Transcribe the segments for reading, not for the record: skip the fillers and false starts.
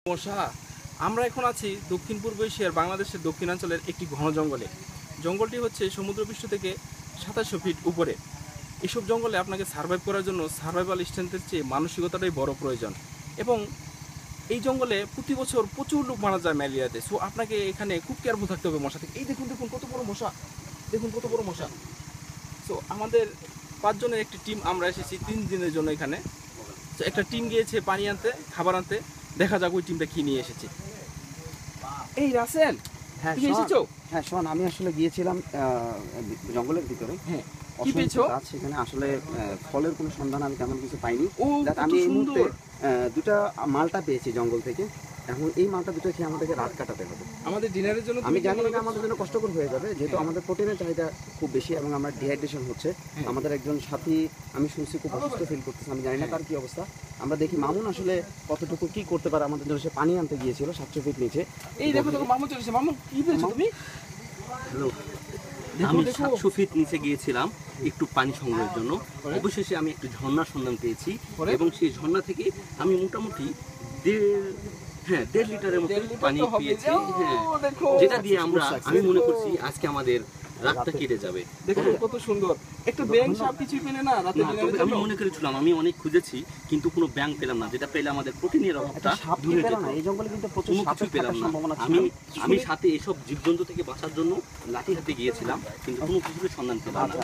মশা, আমরা এখন আছি দক্ষিণ পূর্ব এশিয়ার বাংলাদেশের দক্ষিণাঞ্চলের একটি ঘন জঙ্গলে। জঙ্গলটি হচ্ছে সমুদ্রপৃষ্ঠ থেকে 2700 ফিট উপরে। এসব জঙ্গলে আপনাকে সার্ভাইভ করার জন্য সার্ভাইভাল স্ট্রেংথের চেয়ে মানসিকতাটাই বড় প্রয়োজন। এবং এই জঙ্গলে প্রতি বছর প্রচুর লোক মারা যায় ম্যালেরিয়াতে। সো আপনাকে এখানে খুব কেয়ারফুল থাকতে হবে মশা থেকে। এই দেখুন দেখুন কত বড় মশা, দেখুন কত বড় মশা। সো আমাদের 5 জনের একটি টিম, আমরা এসেছি 3 দিনের জন্য এখানে। তো একটা টিম গিয়েছে পানি আনতে, খাবার আনতে। দেখা যাক ওই টিমটা কি নিয়ে এসেছে। এই রাসেল, হ্যাঁ তুমি এসেছো? হ্যাঁ শোন, আমি আসলে গিয়েছিলাম জঙ্গলের ভিতরে। হ্যাঁ, কি পেয়েছো? সেখানে আসলে ফলের কোনো সন্ধান আমি তেমন কিছু পাইনি। ও, আমি এই মুহূর্তে সুন্দর। দুটা মালটা পেয়েছি জঙ্গল থেকে। এখন এই মালটা দুটো খেয়ে আমাদেরকে রাত কাটাতে হবে। আমাদের ডিনারের জন্য আমি জানি এটা আমাদের জন্য কষ্টকর হয়ে যাবে, যেহেতু আমাদের প্রোটিনের চাহিদা খুব বেশি এবং আমরা ডিহাইড্রেশন হচ্ছে। আমাদের একজন সাথী আমি শুনছি খুব অসুস্থ ফিল করতেছে, আমি জানি না তার কি অবস্থা। আমরা দেখি মামুন আসলে কতটুকু কি করতে পারে আমাদের জন্য। সে পানি আনতে গিয়েছিল 700 ফিট নিচে। এই দেখো দেখো মামুন চলেছে। মামুন কি পেয়েছো তুমি? হ্যালো, আমি 700 ফিট নিচে গিয়েছিলাম একটু পানি সংগ্রহের জন্য। অবশেষে আমি একটু ঝর্ণার সন্ধান পেয়েছি এবং সেই ঝর্ণা থেকে আমি মোটামুটি 1.5 লিটারের মতো পানি পেয়েছি। হ্যাঁ, যেটা দিয়ে আমি মনে করছি আজকে আমাদের রাতটা কেটে যাবে। দেখো কত সুন্দর। একটু ব্যাঙ সাপ কিছু পেলে না রাতে ডিনারের জন্য? আমি মনে করেছিলাম, আমি অনেক খুঁজেছি কিন্তু কোনো ব্যাঙ পেলাম না, যেটা পেলে আমাদের প্রোটিনের অভাবটা দূরে যেত। এই জঙ্গলে কিন্তু প্রচুর কোনো কিছু পেলাম না। আমি সাথে এসব জীবজন্তু থেকে বাঁচার জন্য লাঠি হাতে গিয়েছিলাম, কিন্তু কোনো কিছুর সন্ধান পেলাম না।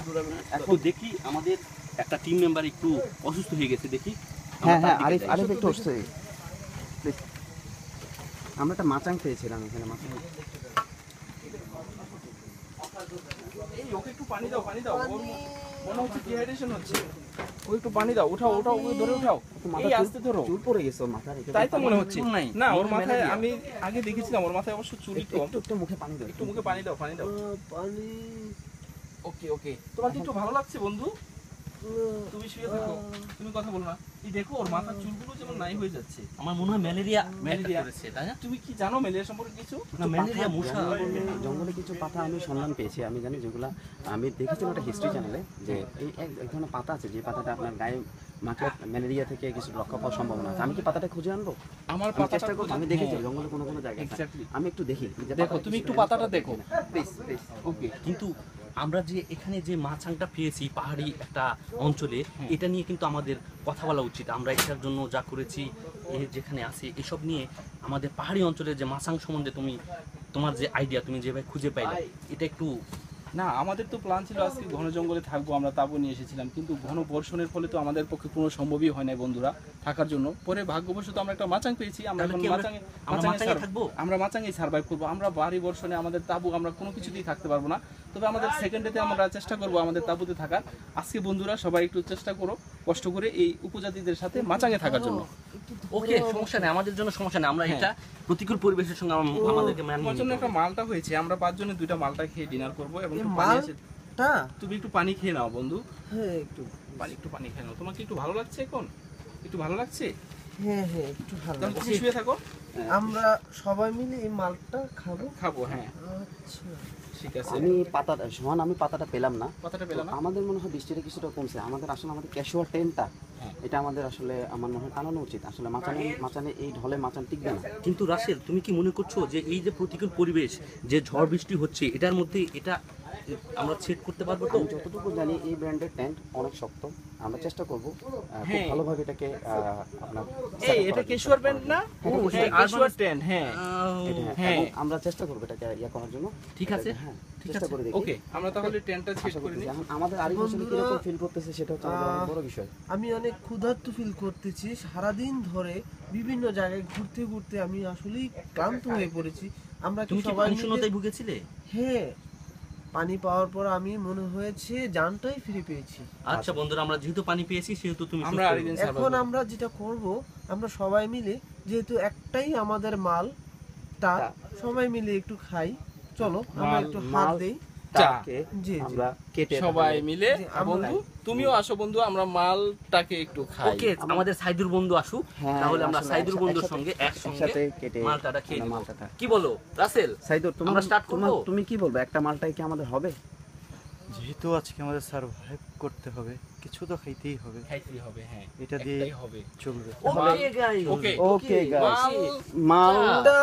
এখন দেখি আমাদের একটা টিম মেম্বার একটু অসুস্থ হয়ে গেছে, দেখি। হ্যাঁ হ্যাঁ, আরিফ একটু অসুস্থ। আমরা একটা মাচাং পেয়েছিলাম এখানে। মাচাং এই ওকে একটু পানি দাও, পানি দাও। মনে হচ্ছে ডিহাইড্রেশন হচ্ছে। ও একটু পানি দাও, উঠাও উঠাও, ওকে ধরে উঠাও। এই আস্তে ধরো। চুল পড়ে গেছে ওর মাথায়। তাই তো মনে হচ্ছে। না, ওর মাথায় আমি আগে দেখেছিলাম, ওর মাথায় অবশ্য চুল কম। একটু মুখে পানি দাও, একটু মুখে পানি দাও, পানি দাও। পানি। ওকে ওকে, তোমার কি একটু ভালো লাগছে বন্ধু? তুমি শুয়ে থাকো, তুমি কথা বলো না। এই দেখো ওর মাথার চুলগুলো যেমন নাই হয়ে যাচ্ছে। আমার মনে হয় ম্যালেরিয়া করেছে, তাই না? তুমি কি জানো ম্যালেরিয়া সম্পর্কে কিছু? না, ম্যালেরিয়া মশা। জঙ্গলে কিছু পাতা আমি সন্ধান পেয়েছি, আমি জানি যেগুলো আমি দেখেছিলাম একটা হিস্ট্রি চ্যানেলে, যে এই এক ধরনের পাতা আছে যে পাতাটা আপনার গায়ে মাখলে ম্যালেরিয়া থেকে কিছু রক্ষা পাওয়ার সম্ভাবনা আছে। আমি কি পাতাটা খুঁজে আনবো? আমার চেষ্টা করবো। আমি দেখেছি জঙ্গলে কোনো কোনো জায়গায়। আমি একটু দেখি। দেখো তুমি একটু পাতাটা দেখো প্লিজ প্লিজ। ওকে। কিন্তু আমরা যে এখানে যে মাছাংটা পেয়েছি পাহাড়ি একটা অঞ্চলে, এটা নিয়ে কিন্তু আমাদের কথা বলা উচিত। আমরা এটার জন্য যা করেছি, যেখানে আছে এসব নিয়ে আমাদের পাহাড়ি অঞ্চলের যে মাছাং সম্বন্ধে তোমার যে আইডিয়া, তুমি যেভাবে খুঁজে পাইলে, এটা একটু না। আমাদের তো প্ল্যান ছিল আজকে ঘন জঙ্গলে থাকবো, আমরা তাবু নিয়ে এসেছিলাম, কিন্তু ঘন বর্ষণের ফলে তো আমাদের পক্ষে কোনো সম্ভবই হয় না বন্ধুরা থাকার জন্য। পরে ভাগ্যবশত আমরা একটা মাচাং পেয়েছি। আমরা এখন মাচাঙে থাকবো, আমরা মাচাঙেই সার্ভাইভ করবো। আমরা ভারী বর্ষণে আমাদের তাবু আমরা কোনো কিছুতেই থাকতে পারবো না। তবে আমাদের সেকেন্ড ডেতে আমরা চেষ্টা করবো আমাদের তাবুতে থাকার। আজকে বন্ধুরা সবাই একটু চেষ্টা করো কষ্ট করে এই উপজাতিদের সাথে মাচাঙে থাকার জন্য। ওকে, সমস্যা নেই, আমাদের জন্য সমস্যা নেই। আমরা এটা প্রতিকূল পরিবেশের সঙ্গে আমাদেরকে তোমার জন্য একটা মালটা হয়েছে। আমরা 5 জনে 2টা মালটা খেয়ে ডিনার করবো। এবং তুমি একটু পানি খেয়ে নাও বন্ধু। হ্যাঁ, একটু পানি খেয়ে নাও। তোমাকে একটু ভালো লাগছে এখন? একটু ভালো লাগছে? হ্যাঁ হ্যাঁ, একটু ভালো লাগছে। তুমি শুয়ে থাকো, আমরা সবাই মিলে এই মালটা খাবো। হ্যাঁ আচ্ছা ঠিক আছে। আমি পাতাটা পেলাম না। কথাটা পেলাম না। আমাদের মনে হয় বৃষ্টিটা কিছুটা কমছে। আমাদের ক্যাশুয়াল টেন্টটা এটা আমাদের আসলে আমার মনে হয় টানানো উচিত। আসলে মাচানে এই ঢলে মাচান টিকবে না। কিন্তু রাসেল, তুমি কি মনে করছো যে এই যে প্রতিকূল পরিবেশ, যে ঝড় বৃষ্টি হচ্ছে, এটার মধ্যে এটা আমরা সেট করতে পারবো? তো আমি যতটুকু জানি এই ব্র্যান্ডের টেন্ট অনেক শক্ত। আমরা চেষ্টা করবো খুব ভালোভাবে এটাকে আপনার এটা কেশুয়ার ব্র্যান্ড না? কেশুয়ার টেন্ট। হ্যাঁ, আমরা চেষ্টা করবো এটাকে করার জন্য। ঠিক আছে, হ্যাঁ, চেষ্টা করে দেখি। ওকে, আমরা তাহলে টেন্টটা সেট করে নিই। আমাদের আরেক বছর কিরকম ফিল করতেছে সেটা হচ্ছে আমাদের অনেক বড় বিষয়। আমি অনেক ক্ষুধার্ত ফিল করতেছি। সারাদিন ধরে বিভিন্ন জায়গায় ঘুরতে ঘুরতে আমি আসলেই ক্লান্ত হয়ে পড়েছি। আমরা কি সবাই শূন্যতায় ভুগেছিলে? হ্যাঁ, পানি পাওয়ার পর আমি মনে হয়েছে জানটাই ফিরে পেয়েছি। আচ্ছা বন্ধুরা, আমরা যেহেতু পানি পেয়েছি সেহেতু তুমি এখন আমরা যেটা করব, আমরা সবাই মিলে, যেহেতু একটাই আমাদের মাল, সবাই মিলে একটু খাই। চলো আমরা একটু হাত দেই। আমরা কেটে সবাই মিলে। বন্ধু তুমিও আসো বন্ধু, আমরা মালটাকে একটু খাই। ওকে, আমাদের সাইদুর বন্ধু আসুক, তাহলে আমরা সাইদুর বন্ধুর সঙ্গে একসাথে কেটে মালটাটা খেয়ে নেব। কি বলো রাসেল? সাইদুর, আমরা স্টার্ট করব? তুমি কি বলবে, একটা মালটাই কি আমাদের হবে? যেহেতু আজকে আমাদের সার্ভাইভ করতে হবে, কিছু তো খাইতেই হবে, খাইতেই হবে, হ্যাঁ এটা দিয়ে একটাই হবে। চলবে। ওকে গাইস, ওকে গাইস, মালটা